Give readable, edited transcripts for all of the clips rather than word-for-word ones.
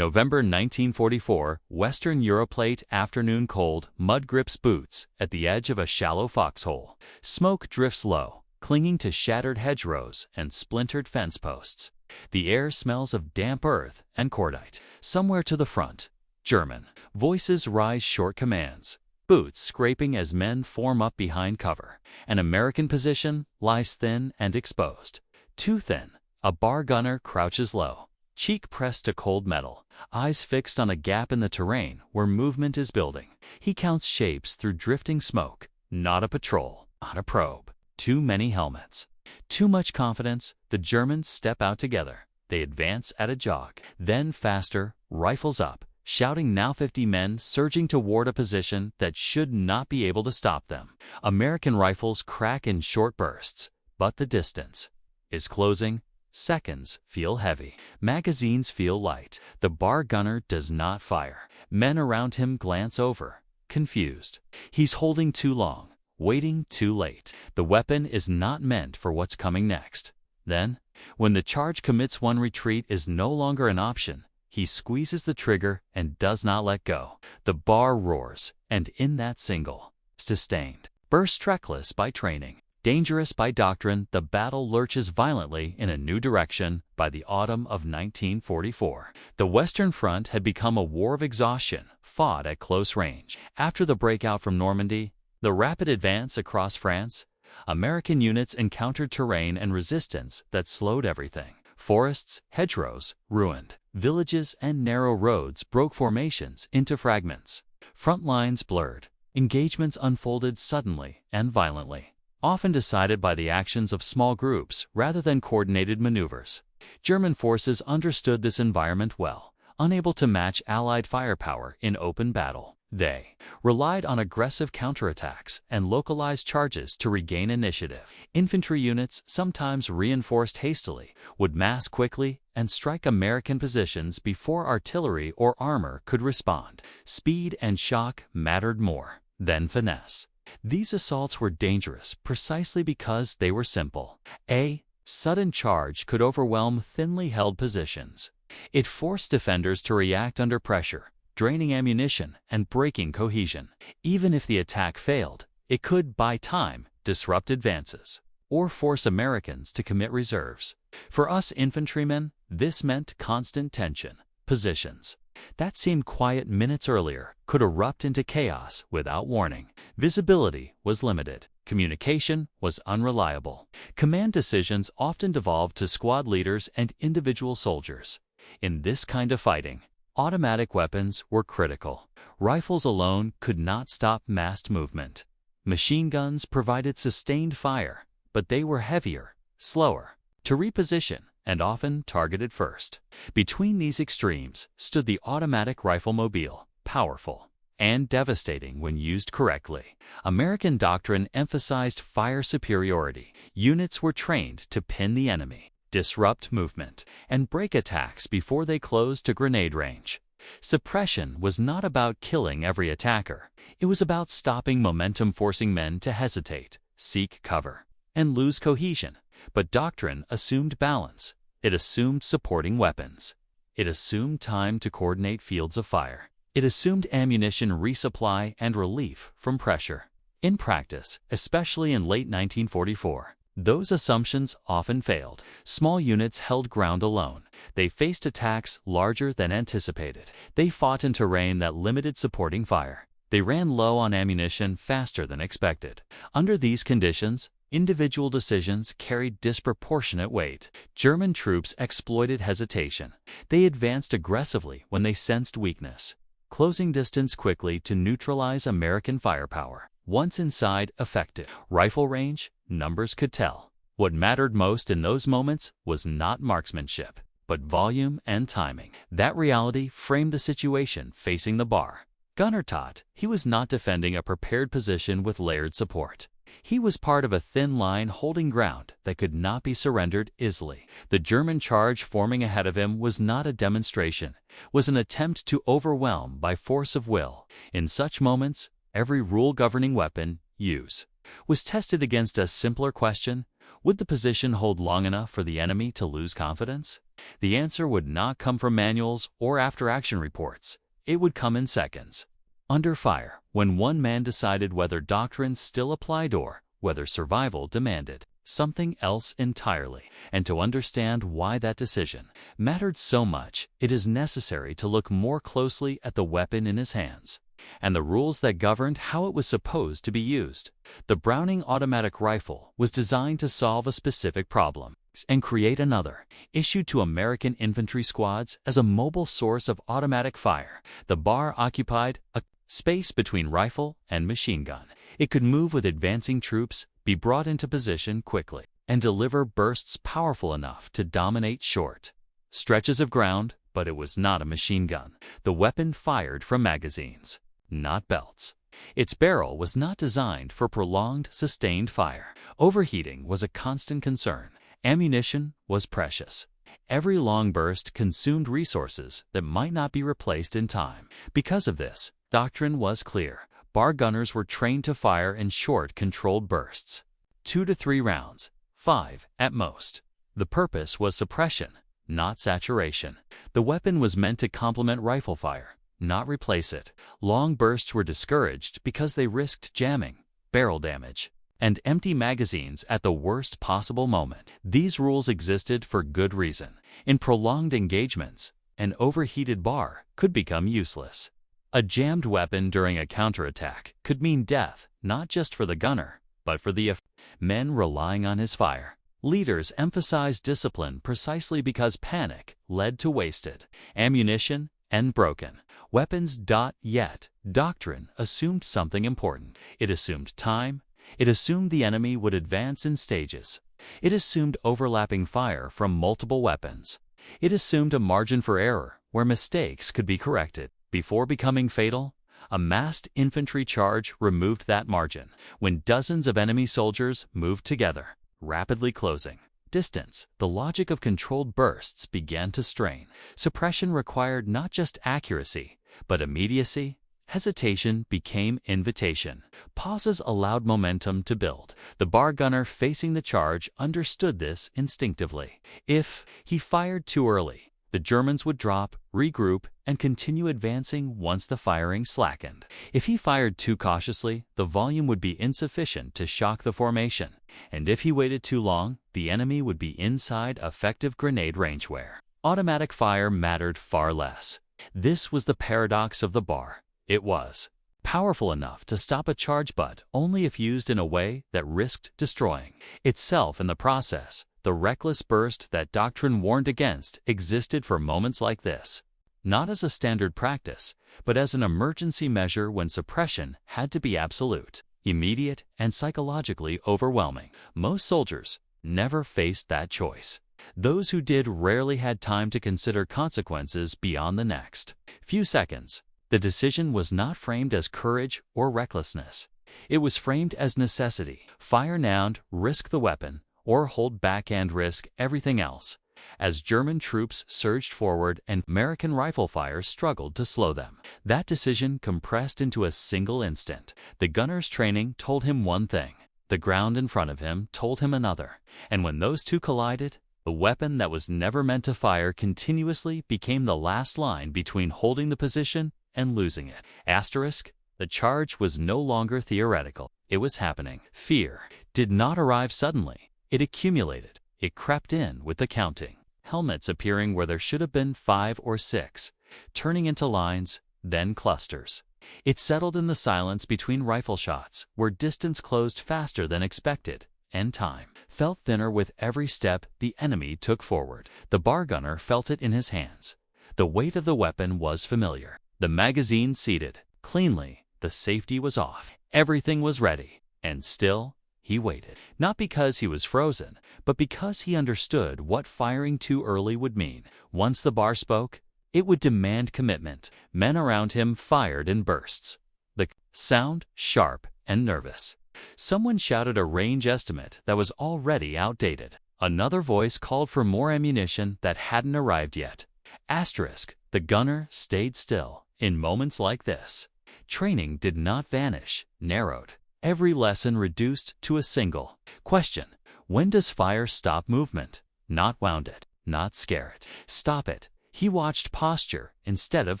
November 1944, Western Europlate afternoon cold, mud grips boots at the edge of a shallow foxhole. Smoke drifts low, clinging to shattered hedgerows and splintered fence posts. The air smells of damp earth and cordite. Somewhere to the front, German. Voices rise short commands. Boots scraping as men form up behind cover. An American position lies thin and exposed. Too thin. A bar gunner crouches low, cheek pressed to cold metal, eyes fixed on a gap in the terrain where movement is building. He counts shapes through drifting smoke. Not a patrol, not a probe. Too many helmets. Too much confidence. The Germans step out together. They advance at a jog. Then faster, rifles up, shouting. Now 50 men surging toward a position that should not be able to stop them. American rifles crack in short bursts, but the distance is closing. Seconds feel heavy. Magazines feel light. The bar gunner does not fire. Men around him glance over, confused. He's holding too long, waiting too late. The weapon is not meant for what's coming next. Then, when the charge commits, one retreat is no longer an option. He squeezes the trigger and does not let go. The bar roars, and in that single, sustained burst, reckless by training, dangerous by doctrine, the battle lurches violently in a new direction. By the autumn of 1944, the Western Front had become a war of exhaustion, fought at close range. After the breakout from Normandy, the rapid advance across France, American units encountered terrain and resistance that slowed everything. Forests, hedgerows, ruined. Villages and narrow roads broke formations into fragments. Front lines blurred. Engagements unfolded suddenly and violently, often decided by the actions of small groups rather than coordinated maneuvers. German forces understood this environment well. Unable to match Allied firepower in open battle, they relied on aggressive counterattacks and localized charges to regain initiative. Infantry units, sometimes reinforced hastily, would mass quickly and strike American positions before artillery or armor could respond. Speed and shock mattered more than finesse. These assaults were dangerous precisely because they were simple. A sudden charge could overwhelm thinly held positions. It forced defenders to react under pressure, draining ammunition and breaking cohesion. Even if the attack failed, it could buy time, disrupt advances, or force Americans to commit reserves. For us infantrymen, this meant constant tension. Positions that seemed quiet minutes earlier could erupt into chaos without warning. Visibility was limited. Communication was unreliable. Command decisions often devolved to squad leaders and individual soldiers. In this kind of fighting, automatic weapons were critical. Rifles alone could not stop massed movement. Machine guns provided sustained fire, but they were heavier, slower to reposition, and often targeted first. Between these extremes stood the automatic rifle mobile, powerful and devastating when used correctly. American doctrine emphasized fire superiority. Units were trained to pin the enemy, disrupt movement, and break attacks before they closed to grenade range. Suppression was not about killing every attacker. It was about stopping momentum, forcing men to hesitate, seek cover, and lose cohesion. But doctrine assumed balance. It assumed supporting weapons. It assumed time to coordinate fields of fire. It assumed ammunition resupply and relief from pressure. In practice, especially in late 1944, those assumptions often failed. Small units held ground alone. They faced attacks larger than anticipated. They fought in terrain that limited supporting fire. They ran low on ammunition faster than expected. Under these conditions, individual decisions carried disproportionate weight. German troops exploited hesitation. They advanced aggressively when they sensed weakness, closing distance quickly to neutralize American firepower. Once inside, effective rifle range, numbers could tell. What mattered most in those moments was not marksmanship, but volume and timing. That reality framed the situation facing the bar gunner. Taught he was not defending a prepared position with layered support. He was part of a thin line holding ground that could not be surrendered easily. The German charge forming ahead of him was not a demonstration, was an attempt to overwhelm by force of will. In such moments, every rule governing weapon use was tested against a simpler question: Would the position hold long enough for the enemy to lose confidence? The answer would not come from manuals or after-action reports. It would come in seconds. Under fire, when one man decided whether doctrine still applied or whether survival demanded something else entirely. And to understand why that decision mattered so much, it is necessary to look more closely at the weapon in his hands and the rules that governed how it was supposed to be used. The Browning automatic rifle was designed to solve a specific problem and create another, issued to American infantry squads as a mobile source of automatic fire. The bar occupied a space between rifle and machine gun. It could move with advancing troops, be brought into position quickly, and deliver bursts powerful enough to dominate short stretches of ground, but it was not a machine gun. The weapon fired from magazines, not belts. Its barrel was not designed for prolonged, sustained fire. Overheating was a constant concern. Ammunition was precious. Every long burst consumed resources that might not be replaced in time. Because of this, doctrine was clear. Bar gunners were trained to fire in short, controlled bursts, 2 to 3 rounds, 5 at most. The purpose was suppression, not saturation. The weapon was meant to complement rifle fire, not replace it. Long bursts were discouraged because they risked jamming, barrel damage, and empty magazines at the worst possible moment. These rules existed for good reason. In prolonged engagements, an overheated bar could become useless. A jammed weapon during a counterattack could mean death, not just for the gunner, but for the men relying on his fire. Leaders emphasized discipline precisely because panic led to wasted ammunition and broken weapons. Yet, doctrine assumed something important. It assumed time. It assumed the enemy would advance in stages. It assumed overlapping fire from multiple weapons. It assumed a margin for error where mistakes could be corrected. Before becoming fatal, a massed infantry charge removed that margin. When dozens of enemy soldiers moved together, rapidly closing distance, the logic of controlled bursts began to strain. Suppression required not just accuracy, but immediacy. Hesitation became invitation. Pauses allowed momentum to build. The bar gunner facing the charge understood this instinctively. If he fired too early, the Germans would drop, regroup, and continue advancing once the firing slackened. If he fired too cautiously, the volume would be insufficient to shock the formation. And if he waited too long, the enemy would be inside effective grenade range where automatic fire mattered far less. This was the paradox of the bar. It was powerful enough to stop a charge, but only if used in a way that risked destroying itself in the process. The reckless burst that doctrine warned against existed for moments like this, not as a standard practice, but as an emergency measure when suppression had to be absolute, immediate, and psychologically overwhelming. Most soldiers never faced that choice. Those who did rarely had time to consider consequences beyond the next few seconds. The decision was not framed as courage or recklessness. It was framed as necessity. Fire now, risk the weapon, or hold back and risk everything else. As German troops surged forward and American rifle fire struggled to slow them, that decision compressed into a single instant. The gunner's training told him one thing. The ground in front of him told him another. And when those two collided, the weapon that was never meant to fire continuously became the last line between holding the position and losing it. Asterisk, the charge was no longer theoretical. It was happening. Fear did not arrive suddenly. It accumulated. It crept in with the counting. Helmets appearing where there should have been 5 or 6, turning into lines, then clusters. It settled in the silence between rifle shots, where distance closed faster than expected, and time felt thinner with every step the enemy took forward. The bar gunner felt it in his hands. The weight of the weapon was familiar. The magazine seated cleanly. The safety was off. Everything was ready. And still, he waited. Not because he was frozen, but because he understood what firing too early would mean. Once the bar spoke, it would demand commitment. Men around him fired in bursts. The sound sharp and nervous. Someone shouted a range estimate that was already outdated. Another voice called for more ammunition that hadn't arrived yet. Asterisk, the gunner stayed still. In moments like this, training did not vanish, narrowed. Every lesson reduced to a single question. When does fire stop movement? Not wound it, not scare it. Stop it. He watched posture instead of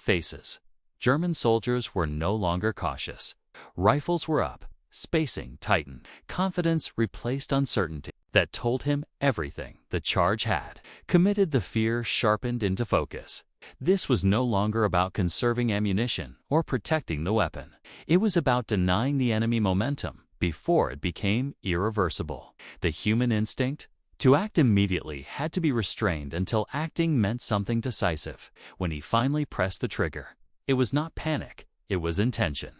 faces. German soldiers were no longer cautious. Rifles were up, spacing tightened. Confidence replaced uncertainty. That told him everything the charge had. Committed, the fear sharpened into focus. This was no longer about conserving ammunition or protecting the weapon. It was about denying the enemy momentum before it became irreversible. The human instinct to act immediately had to be restrained until acting meant something decisive. When he finally pressed the trigger, it was not panic, it was intention.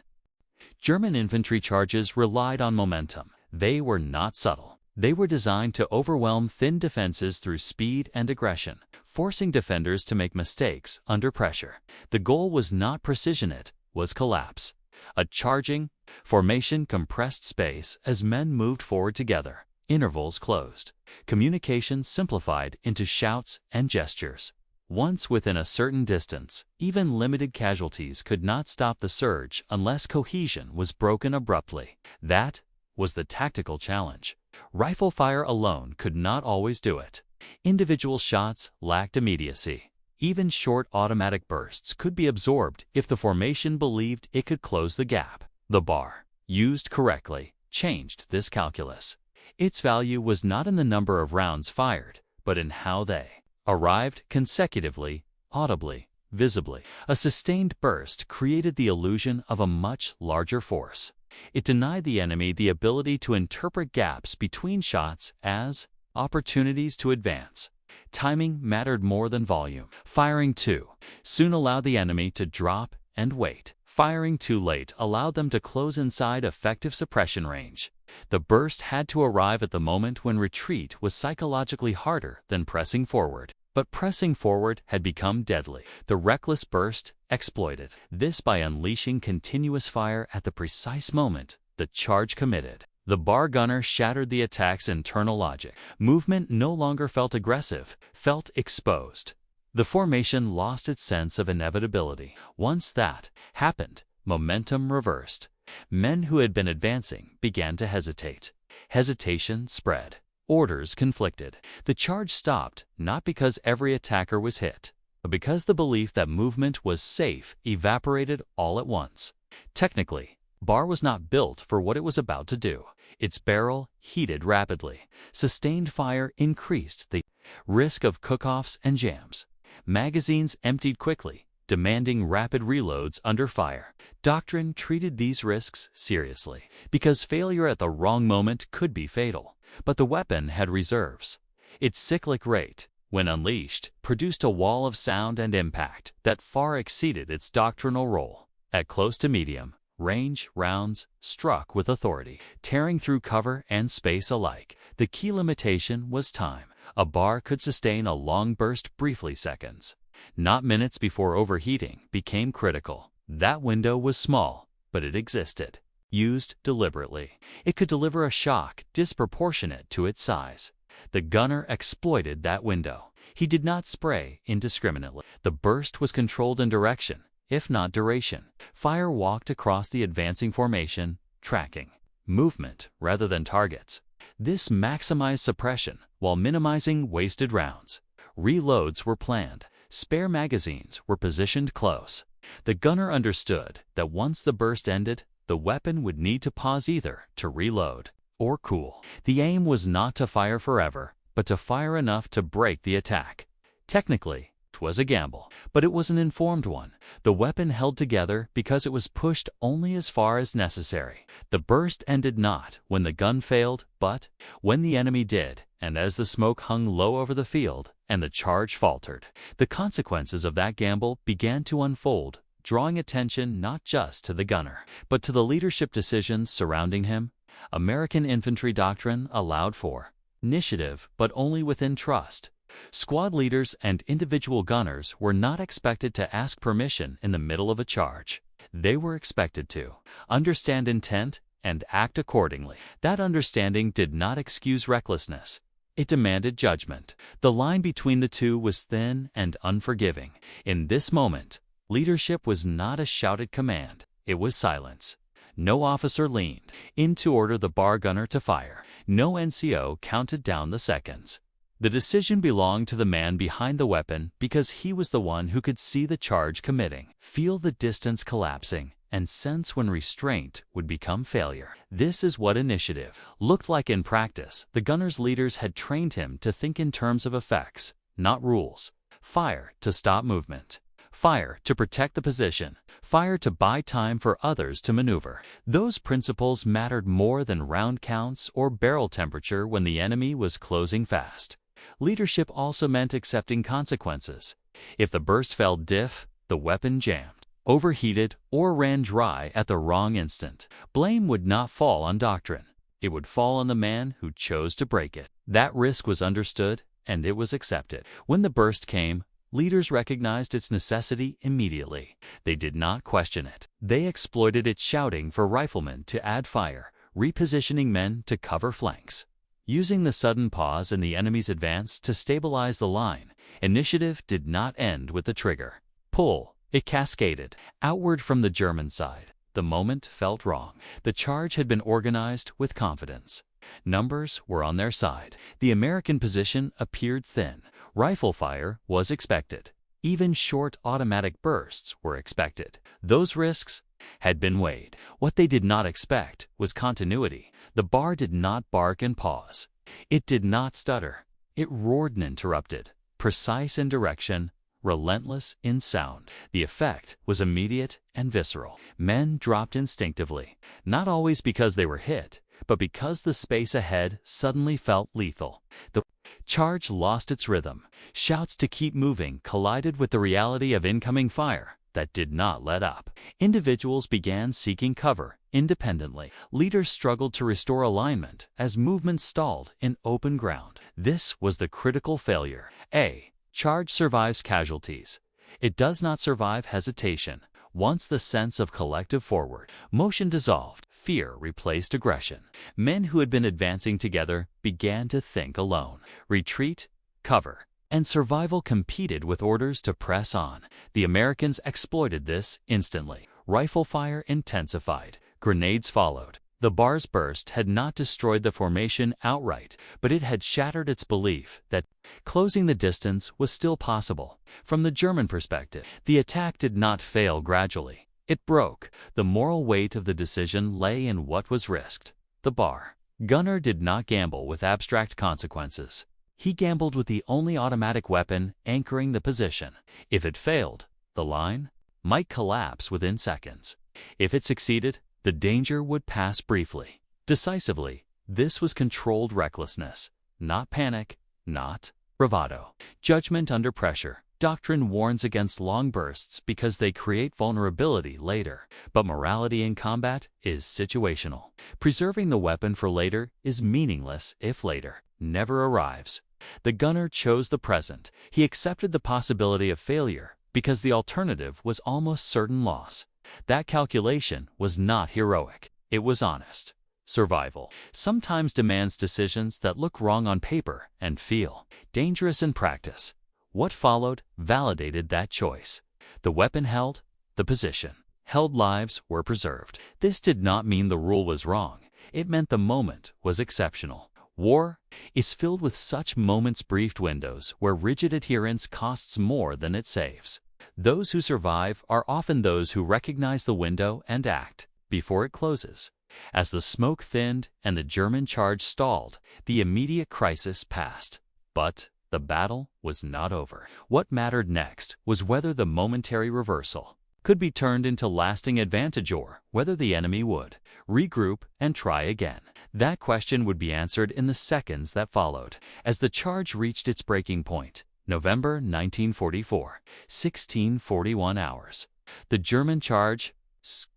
German infantry charges relied on momentum. They were not subtle. They were designed to overwhelm thin defenses through speed and aggression, forcing defenders to make mistakes under pressure. The goal was not precision, it was collapse. A charging formation compressed space as men moved forward together. Intervals closed. Communication simplified into shouts and gestures. Once within a certain distance, even limited casualties could not stop the surge unless cohesion was broken abruptly. That was the tactical challenge. Rifle fire alone could not always do it. Individual shots lacked immediacy. Even short automatic bursts could be absorbed if the formation believed it could close the gap. The bar, used correctly, changed this calculus. Its value was not in the number of rounds fired, but in how they arrived consecutively, audibly, visibly. A sustained burst created the illusion of a much larger force. It denied the enemy the ability to interpret gaps between shots as opportunities to advance. Timing mattered more than volume. Firing too soon allowed the enemy to drop and wait. Firing too late allowed them to close inside effective suppression range. The burst had to arrive at the moment when retreat was psychologically harder than pressing forward. But pressing forward had become deadly. The reckless burst exploited this by unleashing continuous fire at the precise moment the charge committed. The bar gunner shattered the attack's internal logic. Movement no longer felt aggressive, felt exposed. The formation lost its sense of inevitability. Once that happened, momentum reversed. Men who had been advancing began to hesitate. Hesitation spread. Orders conflicted. The charge stopped, not because every attacker was hit, but because the belief that movement was safe evaporated all at once. Technically, bar was not built for what it was about to do. Its barrel heated rapidly. Sustained fire increased the risk of cook-offs and jams. Magazines emptied quickly, demanding rapid reloads under fire. Doctrine treated these risks seriously, because failure at the wrong moment could be fatal. But the weapon had reserves. Its cyclic rate, when unleashed, produced a wall of sound and impact that far exceeded its doctrinal role. At close to medium range, rounds struck with authority, tearing through cover and space alike. The key limitation was time. A bar could sustain a long burst briefly seconds, not minutes, before overheating became critical. That window was small, but it existed. Used deliberately, it could deliver a shock disproportionate to its size. The gunner exploited that window. He did not spray indiscriminately. The burst was controlled in direction, if not duration. Fire walked across the advancing formation, tracking movement rather than targets. This maximized suppression while minimizing wasted rounds. Reloads were planned. Spare magazines were positioned close. The gunner understood that once the burst ended, the weapon would need to pause either to reload or cool. The aim was not to fire forever, but to fire enough to break the attack. Technically, it was a gamble, but it was an informed one. The weapon held together because it was pushed only as far as necessary. The burst ended not when the gun failed, but when the enemy did, and as the smoke hung low over the field and the charge faltered. The consequences of that gamble began to unfold, drawing attention not just to the gunner, but to the leadership decisions surrounding him. American infantry doctrine allowed for initiative, but only within trust. Squad leaders and individual gunners were not expected to ask permission in the middle of a charge. They were expected to understand intent and act accordingly. That understanding did not excuse recklessness. It demanded judgment. The line between the two was thin and unforgiving. In this moment, leadership was not a shouted command. It was silence. No officer leaned in to order the bar gunner to fire. No NCO counted down the seconds. The decision belonged to the man behind the weapon because he was the one who could see the charge committing, feel the distance collapsing, and sense when restraint would become failure. This is what initiative looked like in practice. The gunner's leaders had trained him to think in terms of effects, not rules. Fire to stop movement. Fire to protect the position. Fire to buy time for others to maneuver. Those principles mattered more than round counts or barrel temperature when the enemy was closing fast. Leadership also meant accepting consequences. If the burst fell diff, the weapon jammed, overheated, or ran dry at the wrong instant, blame would not fall on doctrine. It would fall on the man who chose to break it. That risk was understood, and it was accepted. When the burst came, leaders recognized its necessity immediately. They did not question it. They exploited it, shouting for riflemen to add fire, repositioning men to cover flanks, using the sudden pause in the enemy's advance to stabilize the line. Initiative did not end with the trigger pull. It cascaded outward from the German side. The moment felt wrong. The charge had been organized with confidence. Numbers were on their side. The American position appeared thin. Rifle fire was expected. Even short automatic bursts were expected. Those risks had been weighed. What they did not expect was continuity. The bar did not bark and pause. It did not stutter. It roared and interrupted, precise in direction, relentless in sound. The effect was immediate and visceral. Men dropped instinctively, not always because they were hit, but because the space ahead suddenly felt lethal. The charge lost its rhythm. Shouts to keep moving collided with the reality of incoming fire that did not let up. Individuals began seeking cover independently. Leaders struggled to restore alignment as movement stalled in open ground. This was the critical failure. A charge survives casualties. It does not survive hesitation. Once the sense of collective forward motion dissolved, fear replaced aggression. Men who had been advancing together began to think alone. Retreat, cover, and survival competed with orders to press on. The Americans exploited this instantly. Rifle fire intensified. Grenades followed. The bar's burst had not destroyed the formation outright, but it had shattered its belief that closing the distance was still possible. From the German perspective, the attack did not fail gradually. It broke. The moral weight of the decision lay in what was risked. The bar. Gunner did not gamble with abstract consequences. He gambled with the only automatic weapon anchoring the position. If it failed, the line might collapse within seconds. If it succeeded, the danger would pass briefly. Decisively, this was controlled recklessness, not panic, not bravado. Judgment under pressure. Doctrine warns against long bursts because they create vulnerability later, but morality in combat is situational. Preserving the weapon for later is meaningless if later never arrives. The gunner chose the present. He accepted the possibility of failure because the alternative was almost certain loss. That calculation was not heroic. It was honest. Survival sometimes demands decisions that look wrong on paper and feel dangerous in practice. What followed validated that choice. The weapon held, the position held, lives were preserved. This did not mean the rule was wrong. It meant the moment was exceptional. War is filled with such moments, brief windows where rigid adherence costs more than it saves. Those who survive are often those who recognize the window and act before it closes. As the smoke thinned and the German charge stalled, the immediate crisis passed. But the battle was not over. What mattered next was whether the momentary reversal could be turned into lasting advantage or whether the enemy would regroup and try again. That question would be answered in the seconds that followed. As the charge reached its breaking point, November 1944, 1641 hours. The German charge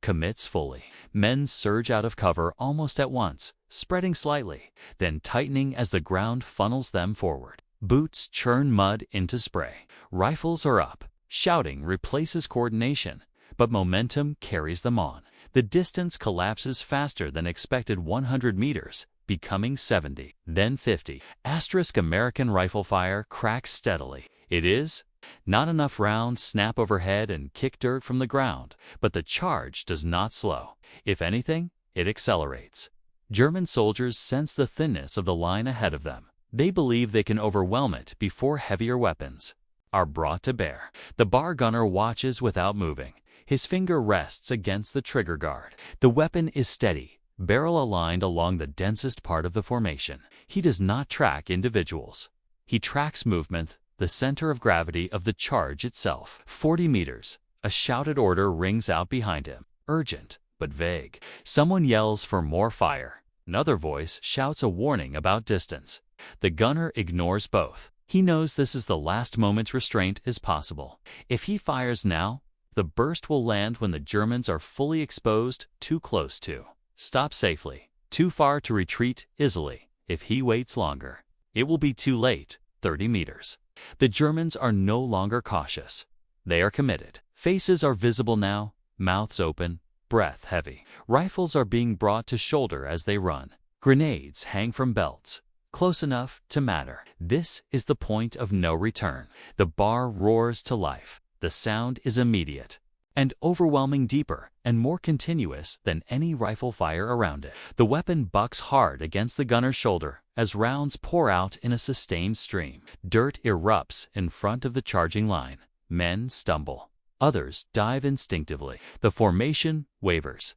commits fully. Men surge out of cover almost at once, spreading slightly, then tightening as the ground funnels them forward. Boots churn mud into spray. Rifles are up. Shouting replaces coordination, but momentum carries them on. The distance collapses faster than expected. 100 meters, becoming 70, then 50. American rifle fire cracks steadily. It is not enough rounds snap overhead and kick dirt from the ground, but the charge does not slow. If anything, it accelerates. German soldiers sense the thinness of the line ahead of them. They believe they can overwhelm it before heavier weapons are brought to bear. The bar gunner watches without moving. His finger rests against the trigger guard. The weapon is steady, barrel aligned along the densest part of the formation. He does not track individuals. He tracks movement, the center of gravity of the charge itself. 40 meters. A shouted order rings out behind him. Urgent, but vague. Someone yells for more fire. Another voice shouts a warning about distance. The gunner ignores both. He knows this is the last moment restraint is possible. If he fires now, the burst will land when the Germans are fully exposed, too close to stop safely, too far to retreat easily. If he waits longer, it will be too late. 30 meters. The Germans are no longer cautious. They are committed. Faces are visible now, mouths open, breath heavy. Rifles are being brought to shoulder as they run. Grenades hang from belts, close enough to matter. This is the point of no return. The bar roars to life. The sound is immediate and overwhelming, deeper and more continuous than any rifle fire around it. The weapon bucks hard against the gunner's shoulder as rounds pour out in a sustained stream. Dirt erupts in front of the charging line. Men stumble. Others dive instinctively. The formation wavers.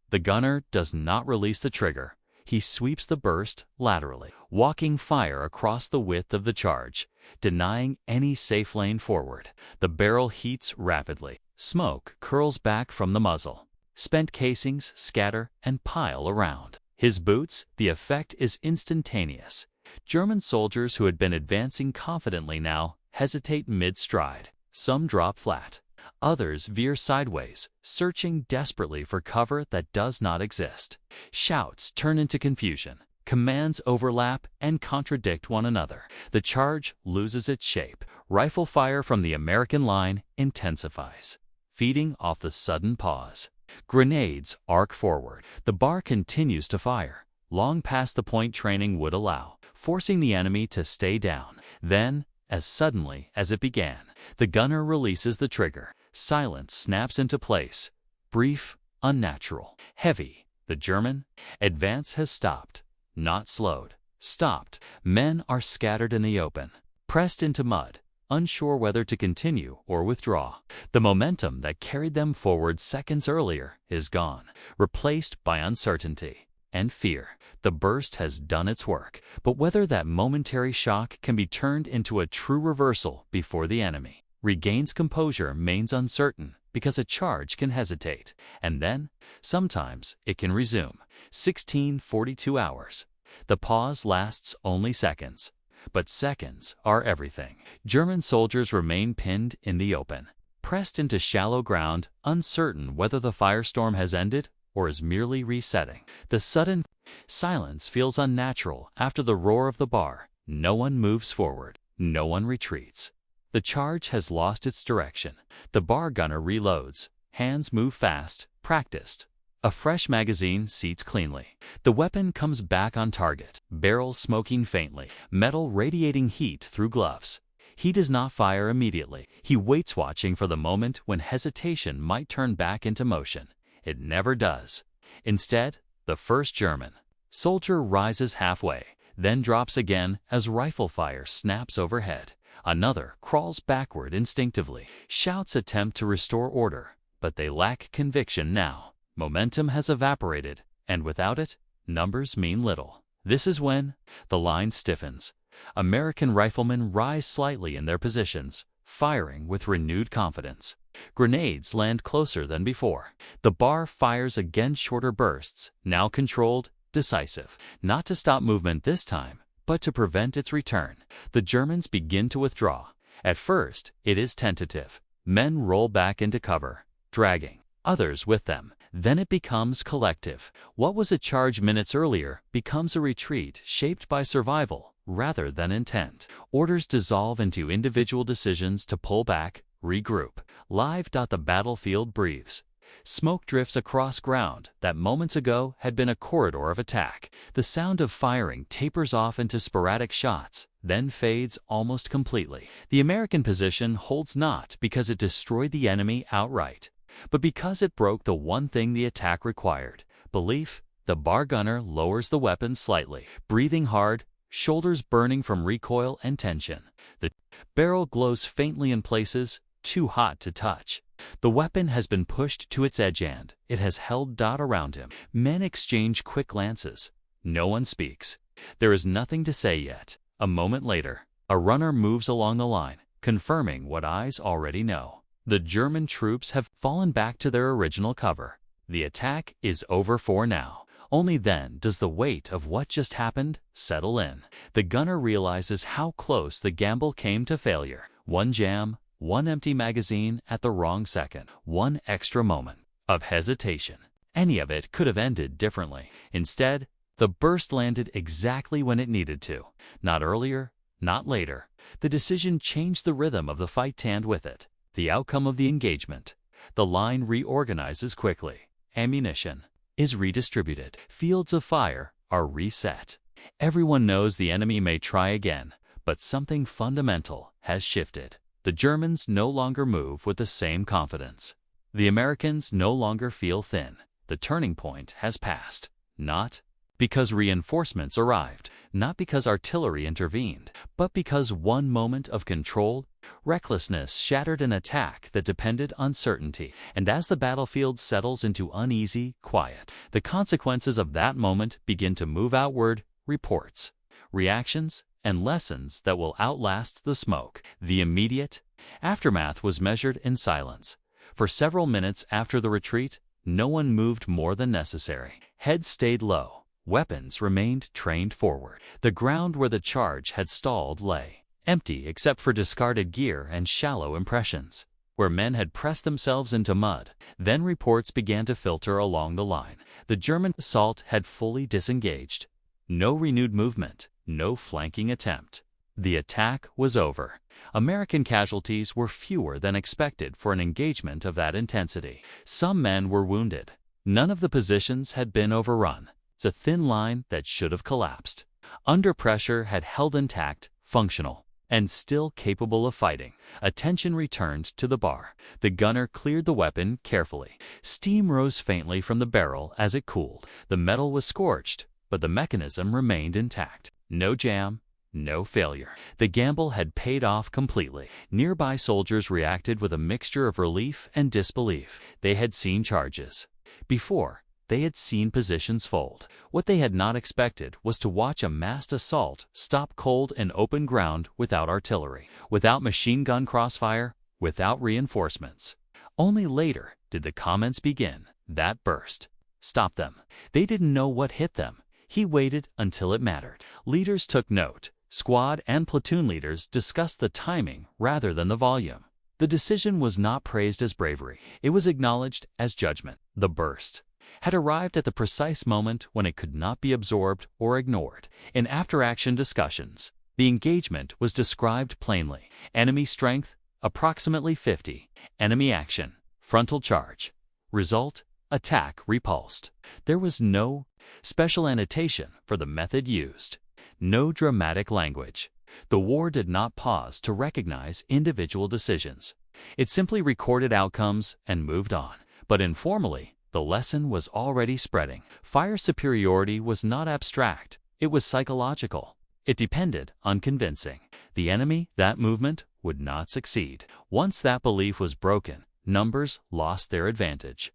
The gunner does not release the trigger. He sweeps the burst laterally, walking fire across the width of the charge, denying any safe lane forward. The barrel heats rapidly. Smoke curls back from the muzzle. Spent casings scatter and pile around. His boots, the effect is instantaneous. German soldiers who had been advancing confidently now hesitate mid-stride. Some drop flat. Others veer sideways, searching desperately for cover that does not exist. Shouts turn into confusion. Commands overlap and contradict one another. The charge loses its shape. Rifle fire from the American line intensifies, feeding off the sudden pause. Grenades arc forward. The bar continues to fire, long past the point training would allow, forcing the enemy to stay down. Then, as suddenly as it began, the gunner releases the trigger. Silence snaps into place. Brief, unnatural, heavy. The German advance has stopped. Not slowed. Stopped. Men are scattered in the open, pressed into mud, unsure whether to continue or withdraw. The momentum that carried them forward seconds earlier is gone, replaced by uncertainty and fear. The burst has done its work, but whether that momentary shock can be turned into a true reversal before the enemy regains composure remains uncertain, because a charge can hesitate, and then, sometimes, it can resume. 1642 hours. The pause lasts only seconds, but seconds are everything. German soldiers remain pinned in the open, pressed into shallow ground, uncertain whether the firestorm has ended or is merely resetting. The sudden silence feels unnatural after the roar of the bar. No one moves forward. No one retreats. The charge has lost its direction. The bar gunner reloads. Hands move fast, practiced. A fresh magazine seats cleanly. The weapon comes back on target, barrel smoking faintly, metal radiating heat through gloves. He does not fire immediately. He waits, watching for the moment when hesitation might turn back into motion. It never does. Instead, the first German soldier rises halfway, then drops again as rifle fire snaps overhead. Another crawls backward instinctively. Shouts attempt to restore order, but they lack conviction now. Momentum has evaporated, and without it, numbers mean little. This is when the line stiffens. American riflemen rise slightly in their positions, firing with renewed confidence. Grenades land closer than before. The bar fires again, shorter bursts, now controlled, decisive. Not to stop movement this time, but to prevent its return. The Germans begin to withdraw. At first, it is tentative. Men roll back into cover, dragging others with them. Then it becomes collective. What was a charge minutes earlier becomes a retreat shaped by survival rather than intent. Orders dissolve into individual decisions to pull back, regroup. Live. The battlefield breathes. Smoke drifts across ground that moments ago had been a corridor of attack. The sound of firing tapers off into sporadic shots, then fades almost completely. The American position holds not because it destroyed the enemy outright, but because it broke the one thing the attack required: belief The bar gunner lowers the weapon slightly, breathing hard, shoulders burning from recoil and tension. The barrel glows faintly in places, too hot to touch. The weapon has been pushed to its edge and it has held dot around him. Men exchange quick glances. No one speaks. There is nothing to say yet. A moment later, a runner moves along the line, confirming what eyes already know. The German troops have fallen back to their original cover. The attack is over for now. Only then does the weight of what just happened settle in. The gunner realizes how close the gamble came to failure. One jam, one empty magazine at the wrong second, one extra moment of hesitation. Any of it could have ended differently. Instead, the burst landed exactly when it needed to. Not earlier, not later. The decision changed the rhythm of the fight and with it, the outcome of the engagement. The line reorganizes quickly. Ammunition is redistributed. Fields of fire are reset. Everyone knows the enemy may try again, but something fundamental has shifted. The Germans no longer move with the same confidence. The Americans no longer feel thin. The turning point has passed. Not because reinforcements arrived, not because artillery intervened, but because one moment of controlled recklessness shattered an attack that depended on certainty. And as the battlefield settles into uneasy quiet, the consequences of that moment begin to move outward: reports, reactions, and lessons that will outlast the smoke. The immediate aftermath was measured in silence. For several minutes after the retreat, no one moved more than necessary. Heads stayed low. Weapons remained trained forward. The ground where the charge had stalled lay empty except for discarded gear and shallow impressions, where men had pressed themselves into mud. Then reports began to filter along the line. The German assault had fully disengaged. No renewed movement, no flanking attempt. The attack was over. American casualties were fewer than expected for an engagement of that intensity. Some men were wounded. None of the positions had been overrun. It's a thin line that should have collapsed. Under pressure had held intact, functional, and still capable of fighting. Attention returned to the bar. The gunner cleared the weapon carefully. Steam rose faintly from the barrel as it cooled. The metal was scorched, but the mechanism remained intact. No jam, no failure. The gamble had paid off completely. Nearby soldiers reacted with a mixture of relief and disbelief. They had seen charges before. They had seen positions fold. What they had not expected was to watch a massed assault stop cold in open ground without artillery, without machine gun crossfire, without reinforcements. Only later did the comments begin. That burst stopped them. They didn't know what hit them. He waited until it mattered. Leaders took note. Squad and platoon leaders discussed the timing rather than the volume. The decision was not praised as bravery. It was acknowledged as judgment. The burst had arrived at the precise moment when it could not be absorbed or ignored. In after-action discussions, the engagement was described plainly. Enemy strength, approximately 50. Enemy action, frontal charge. Result, attack repulsed. There was no special annotation for the method used. No dramatic language. The war did not pause to recognize individual decisions. It simply recorded outcomes and moved on. But informally, the lesson was already spreading. Fire superiority was not abstract. It was psychological. It depended on convincing the enemy that movement would not succeed. Once that belief was broken, numbers lost their advantage.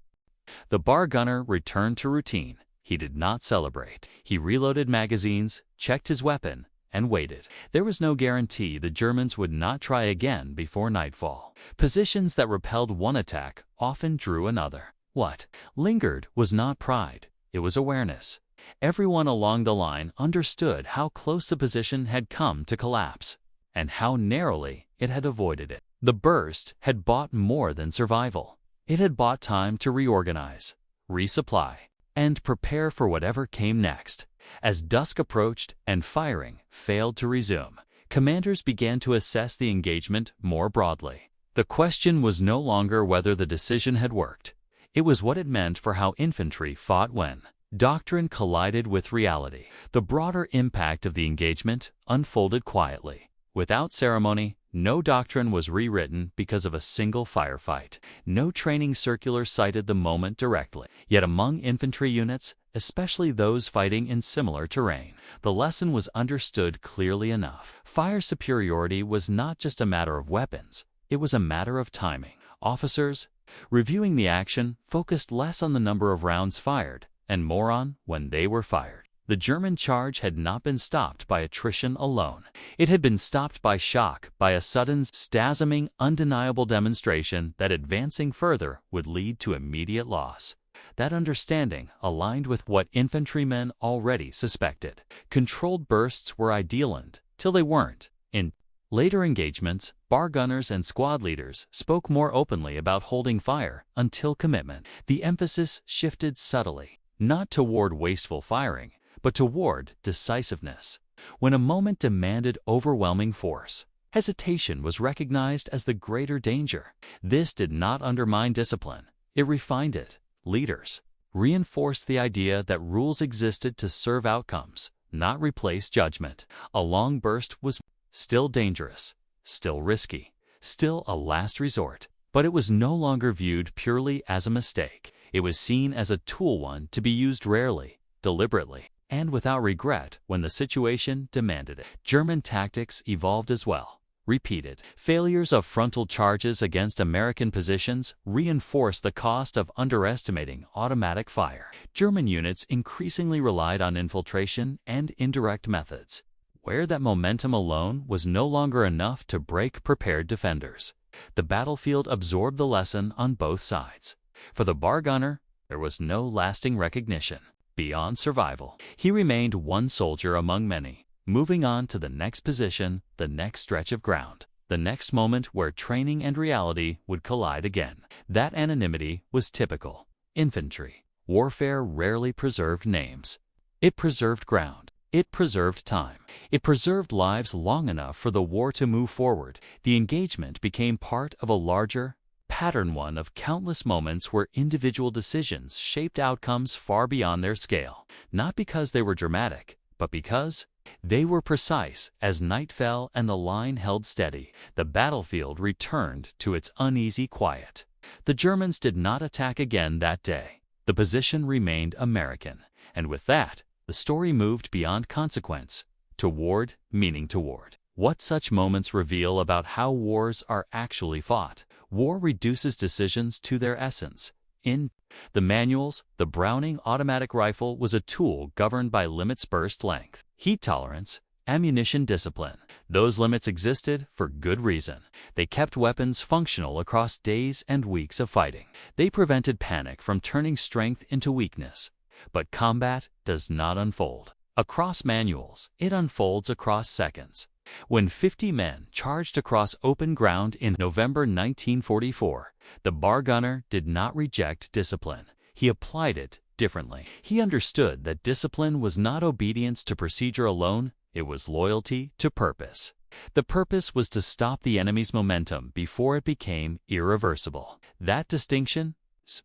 The bar gunner returned to routine. He did not celebrate. He reloaded magazines, checked his weapon, and waited. There was no guarantee the Germans would not try again before nightfall. Positions that repelled one attack often drew another. What lingered was not pride, it was awareness. Everyone along the line understood how close the position had come to collapse, and how narrowly it had avoided it. The burst had bought more than survival. It had bought time to reorganize, resupply, and prepare for whatever came next. As dusk approached and firing failed to resume, commanders began to assess the engagement more broadly. The question was no longer whether the decision had worked. It was what it meant for how infantry fought when doctrine collided with reality. The broader impact of the engagement unfolded quietly. Without ceremony, no doctrine was rewritten because of a single firefight. No training circular cited the moment directly. Yet among infantry units, especially those fighting in similar terrain. The lesson was understood clearly enough. Fire superiority was not just a matter of weapons, it was a matter of timing. Officers, reviewing the action, focused less on the number of rounds fired and more on when they were fired. The German charge had not been stopped by attrition alone. It had been stopped by shock, by a sudden, spasming, undeniable demonstration that advancing further would lead to immediate loss. That understanding aligned with what infantrymen already suspected. Controlled bursts were ideal until they weren't. In later engagements, bar gunners and squad leaders spoke more openly about holding fire until commitment. The emphasis shifted subtly, not toward wasteful firing, but toward decisiveness. When a moment demanded overwhelming force, hesitation was recognized as the greater danger. This did not undermine discipline, it refined it. Leaders reinforced the idea that rules existed to serve outcomes, not replace judgment. A long burst was still dangerous, still risky, still a last resort, but it was no longer viewed purely as a mistake. It was seen as a tool, one to be used rarely, deliberately, and without regret when the situation demanded it. German tactics evolved as well. Repeated failures of frontal charges against American positions reinforced the cost of underestimating automatic fire. German units increasingly relied on infiltration and indirect methods, where that momentum alone was no longer enough to break prepared defenders. The battlefield absorbed the lesson on both sides. For the bar gunner, there was no lasting recognition beyond survival. He remained one soldier among many, moving on to the next position, the next stretch of ground, the next moment where training and reality would collide again. That anonymity was typical. Infantry warfare rarely preserved names. It preserved ground. It preserved time. It preserved lives long enough for the war to move forward. The engagement became part of a larger pattern, one of countless moments where individual decisions shaped outcomes far beyond their scale, not because they were dramatic, but because they were precise. As night fell and the line held steady, the battlefield returned to its uneasy quiet. The Germans did not attack again that day. The position remained American, and with that, the story moved beyond consequence, toward meaning, toward what such moments reveal about how wars are actually fought. War reduces decisions to their essence. In the manuals, the Browning automatic rifle was a tool governed by limits: burst length, heat tolerance, ammunition discipline. Those limits existed for good reason. They kept weapons functional across days and weeks of fighting. They prevented panic from turning strength into weakness. But combat does not unfold across manuals. It unfolds across seconds. When 50 men charged across open ground in November 1944, the bar gunner did not reject discipline. He applied it differently. He understood that discipline was not obedience to procedure alone, it was loyalty to purpose. The purpose was to stop the enemy's momentum before it became irreversible. That distinction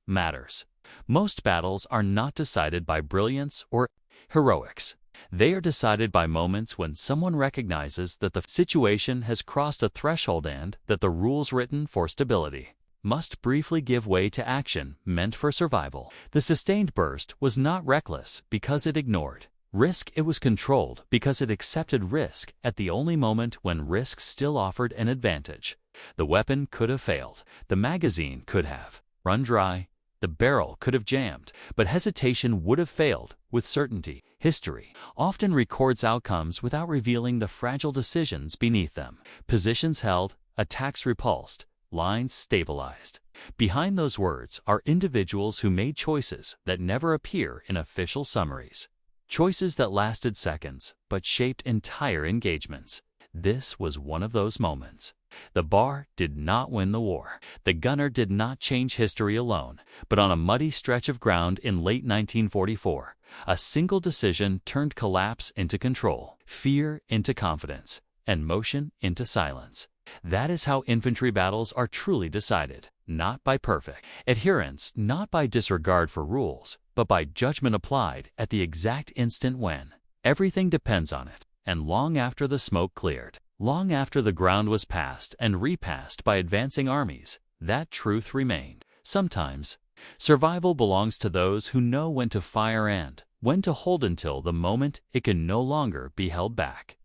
matters. Most battles are not decided by brilliance or heroics. They are decided by moments when someone recognizes that the situation has crossed a threshold and that the rules written for stability must briefly give way to action meant for survival. The sustained burst was not reckless because it ignored risk. It was controlled because it accepted risk at the only moment when risk still offered an advantage. The weapon could have failed. The magazine could have run dry. The barrel could have jammed, but hesitation would have failed with certainty. History often records outcomes without revealing the fragile decisions beneath them. Positions held, attacks repulsed, lines stabilized. Behind those words are individuals who made choices that never appear in official summaries. Choices that lasted seconds, but shaped entire engagements. This was one of those moments. The bar did not win the war. The gunner did not change history alone. But on a muddy stretch of ground in late 1944, a single decision turned collapse into control, fear into confidence, and motion into silence. That is how infantry battles are truly decided, not by perfect adherence, not by disregard for rules, but by judgment applied at the exact instant when everything depends on it. And long after the smoke cleared, long after the ground was passed and repassed by advancing armies, that truth remained. Sometimes Survival belongs to those who know when to fire and when to hold until the moment it can no longer be held back.